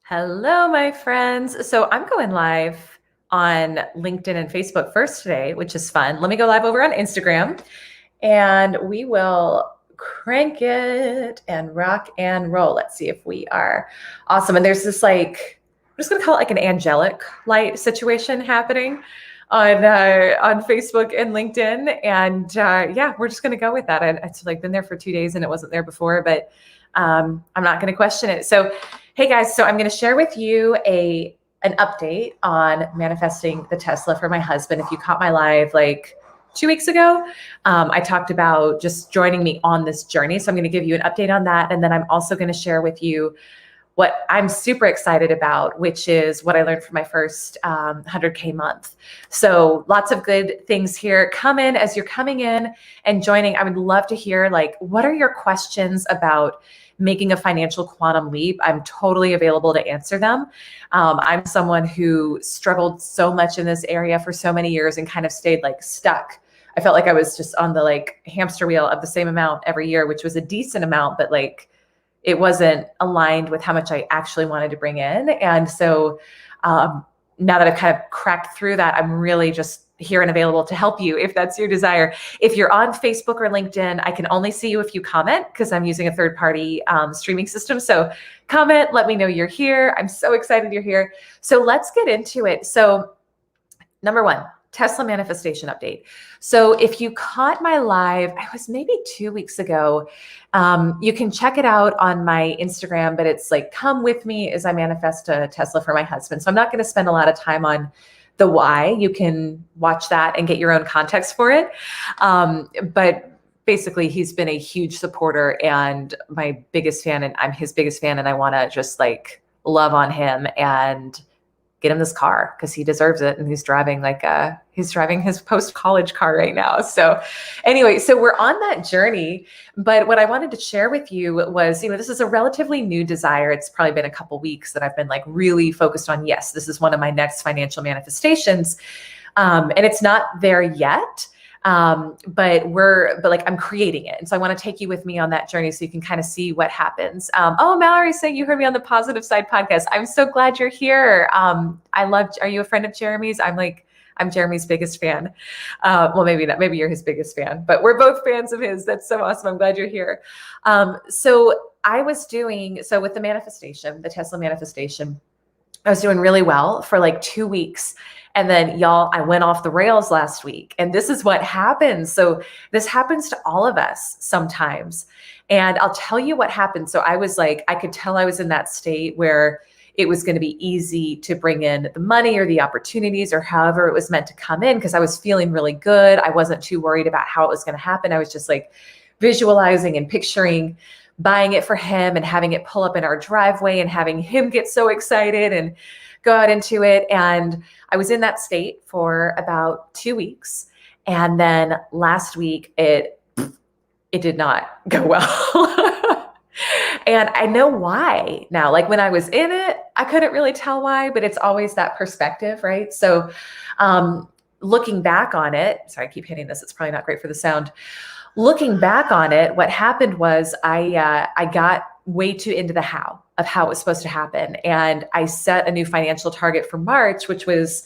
Hello, my friends. So I'm going live on LinkedIn and Facebook first today, which is fun. Let me go live over on Instagram and we will crank it and rock and roll. Let's see if we are awesome. And there's this I'm just going to call it like an angelic light situation happening on Facebook and LinkedIn. And yeah, we're just going to go with that. It's like been there for 2 days and it wasn't there before, but I'm not going to question it. So hey guys, so I'm going to share with you an update on manifesting the Tesla for my husband. If you caught my live like 2 weeks ago, I talked about just joining me on this journey. So I'm going to give you an update on that. And then I'm also going to share with you what I'm super excited about, which is what I learned from my first 100K month. So lots of good things here. Come in as you're coming in and joining. I would love to hear what are your questions about making a financial quantum leap? I'm totally available to answer them. I'm someone who struggled so much in this area for so many years and kind of stayed stuck. I felt like I was just on the hamster wheel of the same amount every year, which was a decent amount, but it wasn't aligned with how much I actually wanted to bring in. And so now that I've kind of cracked through that, I'm really just here and available to help you if that's your desire. If you're on Facebook or LinkedIn, I can only see you if you comment because I'm using a third-party streaming system. So comment, let me know you're here. I'm so excited you're here. So let's get into it. So number one, Tesla manifestation update. So if you caught my live, I was maybe 2 weeks ago, you can check it out on my Instagram, but it's come with me as I manifest a Tesla for my husband. So I'm not going to spend a lot of time on the why. You can watch that and get your own context for it. But basically he's been a huge supporter and my biggest fan, and I'm his biggest fan. And I want to just love on him and get him this car because he deserves it. And he's driving he's driving his post-college car right now. So anyway, so we're on that journey. But what I wanted to share with you was, this is a relatively new desire. It's probably been a couple weeks that I've been really focused on. Yes, this is one of my next financial manifestations. And it's not there yet. But I'm creating it. And so I want to take you with me on that journey so you can kind of see what happens. Oh, Mallory's saying you heard me on the Positive Side podcast. I'm so glad you're here. Are you a friend of Jeremy's? I'm Jeremy's biggest fan. Well, maybe not, maybe you're his biggest fan, but we're both fans of his. That's so awesome. I'm glad you're here. So with the manifestation, the Tesla manifestation, I was doing really well for 2 weeks. And then I went off the rails last week, and this is what happens. So this happens to all of us sometimes. And I'll tell you what happened. So I could tell I was in that state where it was going to be easy to bring in the money or the opportunities or however it was meant to come in because I was feeling really good. I wasn't too worried about how it was going to happen. I was just visualizing and picturing buying it for him and having it pull up in our driveway and having him get so excited and go out into it. And I was in that state for about 2 weeks. And then last week, it did not go well. And I know why now. When I was in it, I couldn't really tell why, but it's always that perspective, right? So looking back on it, sorry, I keep hitting this. It's probably not great for the sound. Looking back on it, what happened was I got way too into the how of how it was supposed to happen. And I set a new financial target for March, which was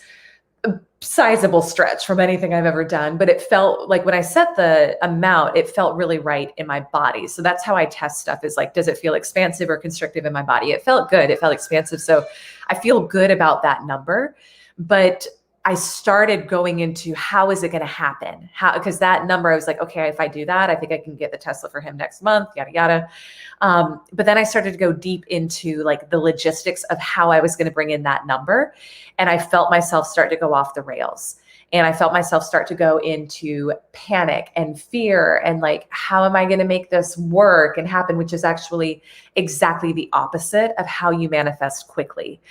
a sizable stretch from anything I've ever done. But it felt when I set the amount, it felt really right in my body. So that's how I test stuff is does it feel expansive or constrictive in my body? It felt good. It felt expansive. So I feel good about that number. But I started going into how is it going to happen? Because that number, I was okay, if I do that, I think I can get the Tesla for him next month, yada, yada. But then I started to go deep into the logistics of how I was going to bring in that number. And I felt myself start to go off the rails. And I felt myself start to go into panic and fear and how am I going to make this work and happen, which is actually exactly the opposite of how you manifest quickly.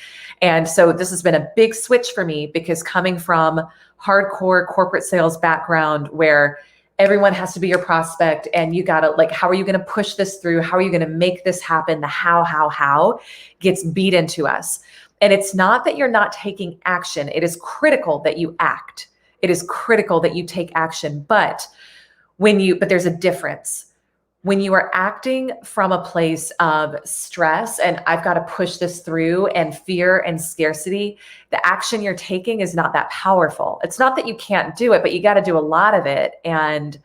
And so this has been a big switch for me because coming from hardcore corporate sales background where everyone has to be your prospect and you got to how are you going to push this through? How are you going to make this happen? The how gets beat into us. And it's not that you're not taking action. It is critical that you act. It is critical that you take action. But there's a difference. When you are acting from a place of stress and I've got to push this through and fear and scarcity, the action you're taking is not that powerful. It's not that you can't do it, but you got to do a lot of it. And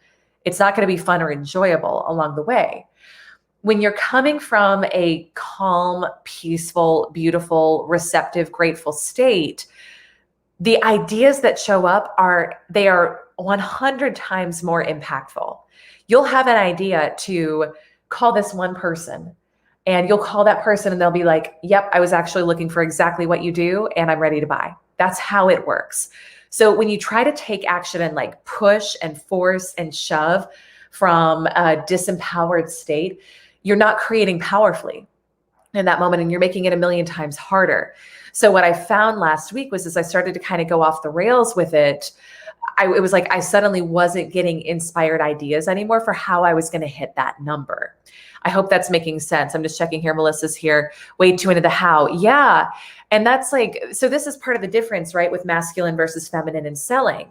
it's not going to be fun or enjoyable along the way. When you're coming from a calm, peaceful, beautiful, receptive, grateful state, the ideas that show up they are 100 times more impactful. You'll have an idea to call this one person, and you'll call that person and they'll be like, yep, I was actually looking for exactly what you do and I'm ready to buy. That's how it works. So when you try to take action and like push and force and shove from a disempowered state, you're not creating powerfully in that moment, and you're making it a million times harder. So what I found last week was as I started to kind of go off the rails with it, it was like I suddenly wasn't getting inspired ideas anymore for how I was going to hit that number. I hope that's making sense. I'm just checking here. Melissa's here. Way too into the how. Yeah. And that's like, so this is part of the difference, right? With masculine versus feminine in selling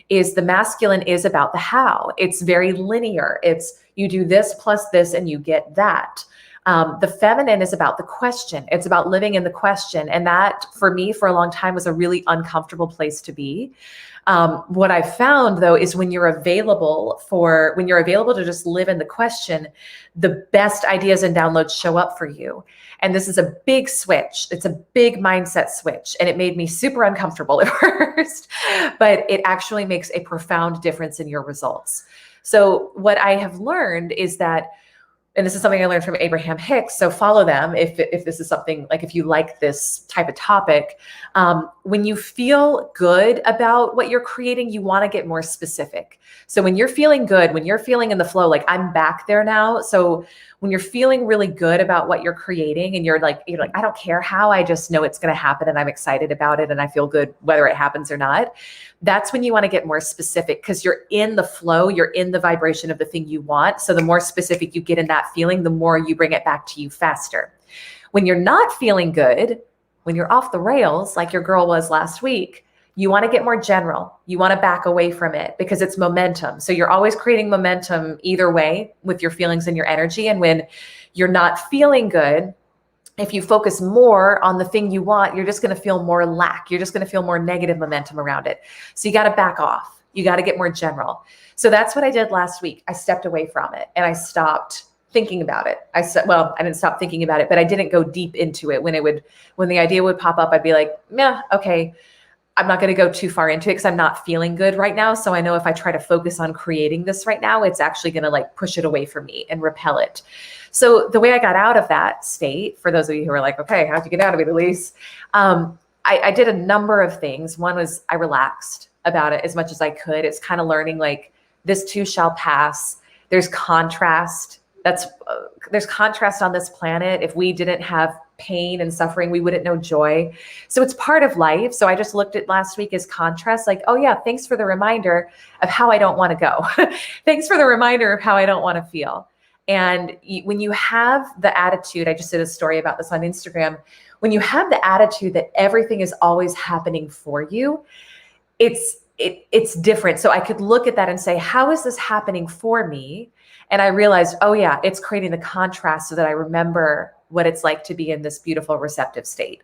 is the masculine is about the how. It's very linear. It's you do this plus this and you get that. The feminine is about the question. It's about living in the question. And that for me, for a long time was a really uncomfortable place to be. What I found though, is when you're available to just live in the question, the best ideas and downloads show up for you. And this is a big switch. It's a big mindset switch. And it made me super uncomfortable at first, but it actually makes a profound difference in your results. So what I have learned is that, and this is something I learned from Abraham Hicks, so follow them if this is something, like if you like this type of topic. When you feel good about what you're creating, you want to get more specific. So when you're feeling good, when you're feeling in the flow, like I'm back there now. So when you're feeling really good about what you're creating and you're like, I don't care how, I just know it's going to happen and I'm excited about it and I feel good whether it happens or not. That's when you want to get more specific because you're in the flow, you're in the vibration of the thing you want. So the more specific you get in that feeling, the more you bring it back to you faster. When you're not feeling good, when you're off the rails, like your girl was last week, you want to get more general. You want to back away from it because it's momentum. So you're always creating momentum either way with your feelings and your energy. And when you're not feeling good, if you focus more on the thing you want, you're just going to feel more lack. You're just going to feel more negative momentum around it. So you got to back off. You got to get more general. So that's what I did last week. I stepped away from it and I stopped thinking about it. I didn't stop thinking about it, but I didn't go deep into it. When the idea would pop up, I'd be like, yeah, okay. I'm not going to go too far into it because I'm not feeling good right now. So I know if I try to focus on creating this right now, it's actually going to like push it away from me and repel it. So the way I got out of that state, for those of you who are like, okay, how'd you get out of it, Elise? I did a number of things. One was I relaxed about it as much as I could. It's kind of learning like this too shall pass. There's contrast. There's contrast on this planet. If we didn't have pain and suffering, we wouldn't know joy. So it's part of life. So I just looked at last week as contrast, like, oh yeah, thanks for the reminder of how I don't want to go. Thanks for the reminder of how I don't want to feel. And when you have the attitude, I just did a story about this on Instagram. When you have the attitude that everything is always happening for you, it's different. So I could look at that and say, how is this happening for me? And I realized, oh yeah, it's creating the contrast so that I remember what it's like to be in this beautiful receptive state.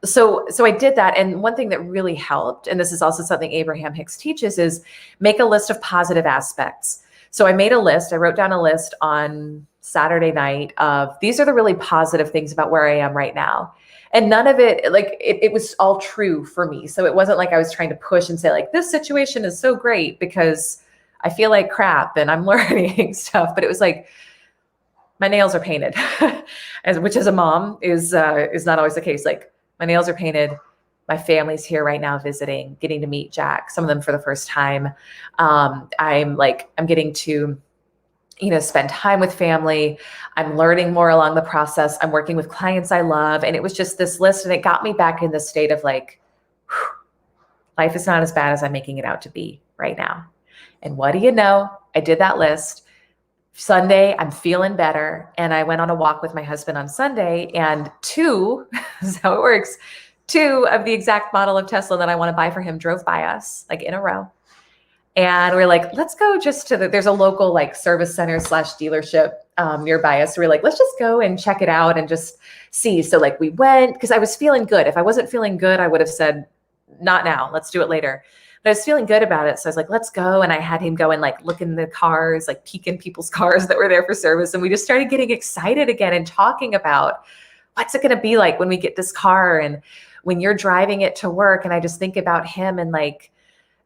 So I did that. And one thing that really helped, and this is also something Abraham Hicks teaches, is make a list of positive aspects. So I made a list. I wrote down a list on Saturday night of these are the really positive things about where I am right now. And none of it, like it was all true for me. So it wasn't like I was trying to push and say like, this situation is so great because I feel like crap and I'm learning stuff. But it was like, my nails are painted, which as a mom is not always the case. Like my nails are painted. My family's here right now visiting, getting to meet Jack, some of them for the first time. I'm getting to, spend time with family. I'm learning more along the process. I'm working with clients I love. And it was just this list. And it got me back in the state of like, whew, life is not as bad as I'm making it out to be right now. And what do you know? I did that list. Sunday, I'm feeling better. And I went on a walk with my husband on Sunday, and this is how it works. 2 of the exact model of Tesla that I want to buy for him drove by us like in a row. And we're like, let's go just to there's a local like service center / dealership nearby us. So we're like, let's just go and check it out and just see. So like we went because I was feeling good. If I wasn't feeling good, I would have said, not now, let's do it later. But I was feeling good about it. So I was like, let's go. And I had him go and like look in the cars, like peek in people's cars that were there for service. And we just started getting excited again and talking about what's it going to be like when we get this car and when you're driving it to work. And I just think about him and like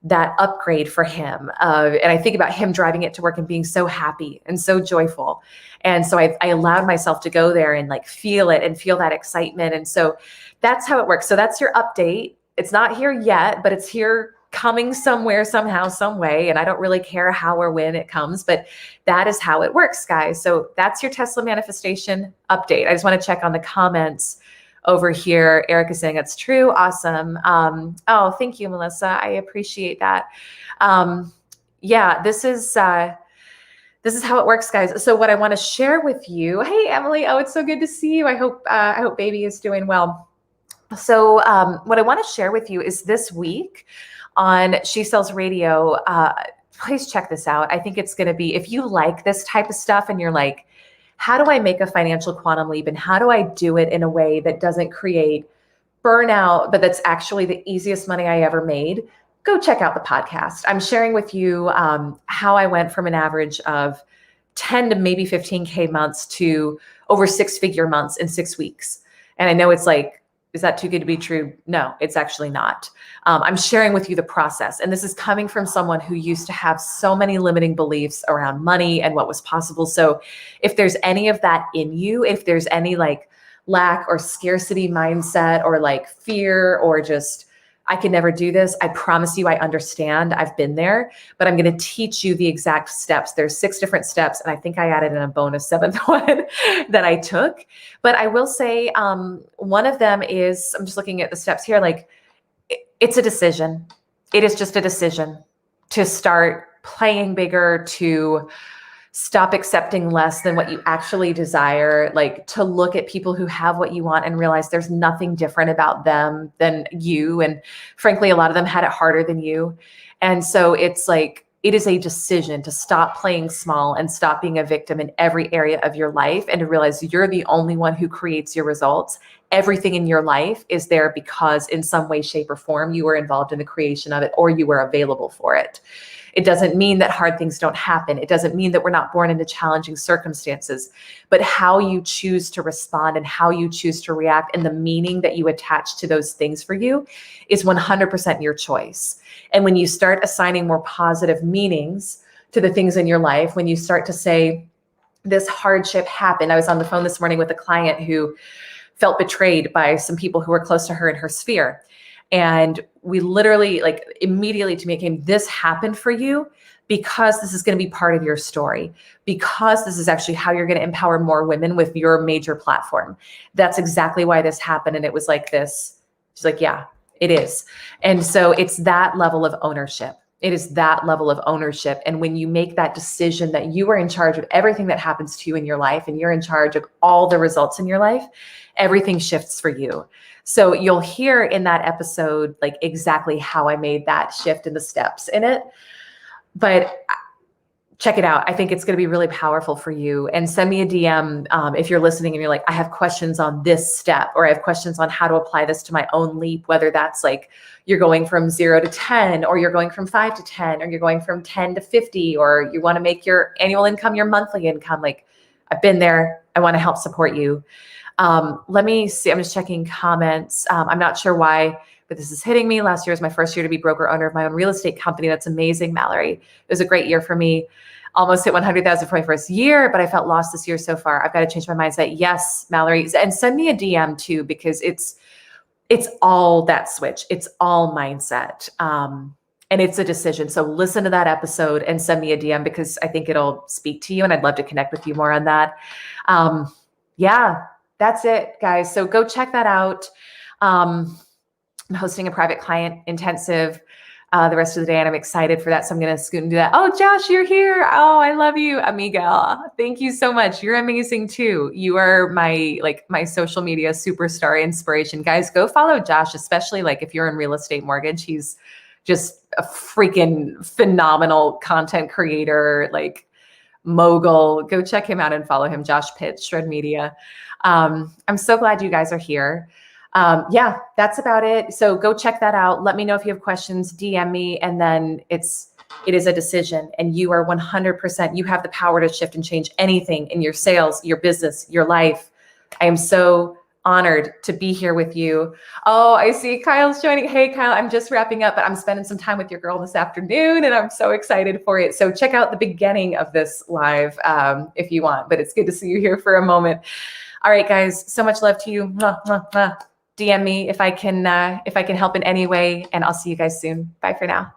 that upgrade for him. And I think about him driving it to work and being so happy and so joyful. And so I allowed myself to go there and like feel it and feel that excitement. And so that's how it works. So that's your update. It's not here yet, but it's here coming somewhere, somehow, some way. And I don't really care how or when it comes, but that is how it works, guys. So that's your Tesla manifestation update. I just want to check on the comments over here. Eric is saying it's true. Awesome. Oh, thank you, Melissa. I appreciate that. Yeah, this is how it works, guys. So what I want to share with you, hey, Emily, oh, it's so good to see you. I hope baby is doing well. So what I want to share with you is this week on She Sells Radio, please check this out. I think it's going to be, if you like this type of stuff and you're like, how do I make a financial quantum leap and how do I do it in a way that doesn't create burnout, but that's actually the easiest money I ever made, go check out the podcast. I'm sharing with you how I went from an average of 10 to maybe 15K months to over 6-figure months in 6 weeks. And I know it's like, is that too good to be true? No, it's actually not. I'm sharing with you the process. And this is coming from someone who used to have so many limiting beliefs around money and what was possible. So if there's any of that in you, if there's any like lack or scarcity mindset or like fear or just, I could never do this, I promise you, I understand. I've been there, but I'm going to teach you the exact steps. There's 6 different steps. And I think I added in a bonus 7th one that I took. But I will say one of them is, I'm just looking at the steps here, like it's a decision. It is just a decision to start playing bigger, to stop accepting less than what you actually desire, like to look at people who have what you want and realize there's nothing different about them than you. And frankly, a lot of them had it harder than you. And so it's like, it is a decision to stop playing small and stop being a victim in every area of your life and to realize you're the only one who creates your results. Everything in your life is there because in some way, shape, or form, you were involved in the creation of it or you were available for it. It doesn't mean that hard things don't happen. It doesn't mean that we're not born into challenging circumstances, but how you choose to respond and how you choose to react and the meaning that you attach to those things for you is 100% your choice. And when you start assigning more positive meanings to the things in your life, when you start to say, this hardship happened. I was on the phone this morning with a client who felt betrayed by some people who were close to her in her sphere. And we literally, like immediately to me, it came, this happened for you because this is going to be part of your story, because this is actually how you're going to empower more women with your major platform. That's exactly why this happened. And it was like this. She's like, yeah, it is. And so it's that level of ownership. It is that level of ownership. And when you make that decision that you are in charge of everything that happens to you in your life and you're in charge of all the results in your life, everything shifts for you. So you'll hear in that episode, like exactly how I made that shift and the steps in it. But check it out. I think it's going to be really powerful for you. And send me a DM if you're listening and you're like, I have questions on this step, or I have questions on how to apply this to my own leap, whether that's like you're going from 0 to 10, or you're going from 5 to 10, or you're going from 10 to 50, or you want to make your annual income your monthly income. Like I've been there. I want to help support you. Let me see. I'm just checking comments. I'm not sure why, but this is hitting me. Last year was my first year to be broker owner of my own real estate company. That's amazing, Mallory. It was a great year for me. Almost hit 100,000 for my first year, but I felt lost this year so far. I've got to change my mindset. Yes, Mallory. And send me a DM too, because it's all that switch. It's all mindset. And it's a decision. So listen to that episode and send me a DM because I think it'll speak to you and I'd love to connect with you more on that. Yeah, that's it, guys. So go check that out. I'm hosting a private client intensive the rest of the day, and I'm excited for that. So I'm going to scoot and do that. Oh, Josh, you're here. Oh, I love you, amiga. Thank you so much. You're amazing too. You are my social media superstar inspiration. Guys, go follow Josh, especially like if you're in real estate mortgage. He's just a freaking phenomenal content creator, like mogul. Go check him out and follow him, Josh Pitt, Shred Media. I'm so glad you guys are here. Yeah, that's about it. So go check that out. Let me know if you have questions, DM me, and then it is a decision, and you are 100%, you have the power to shift and change anything in your sales, your business, your life. I am so honored to be here with you. Oh, I see Kyle's joining. Hey, Kyle, I'm just wrapping up, but I'm spending some time with your girl this afternoon, and I'm so excited for it. So check out the beginning of this live if you want, but it's good to see you here for a moment. All right, guys, so much love to you. Mwah, mwah, mwah. DM me if I can help in any way, and I'll see you guys soon. Bye for now.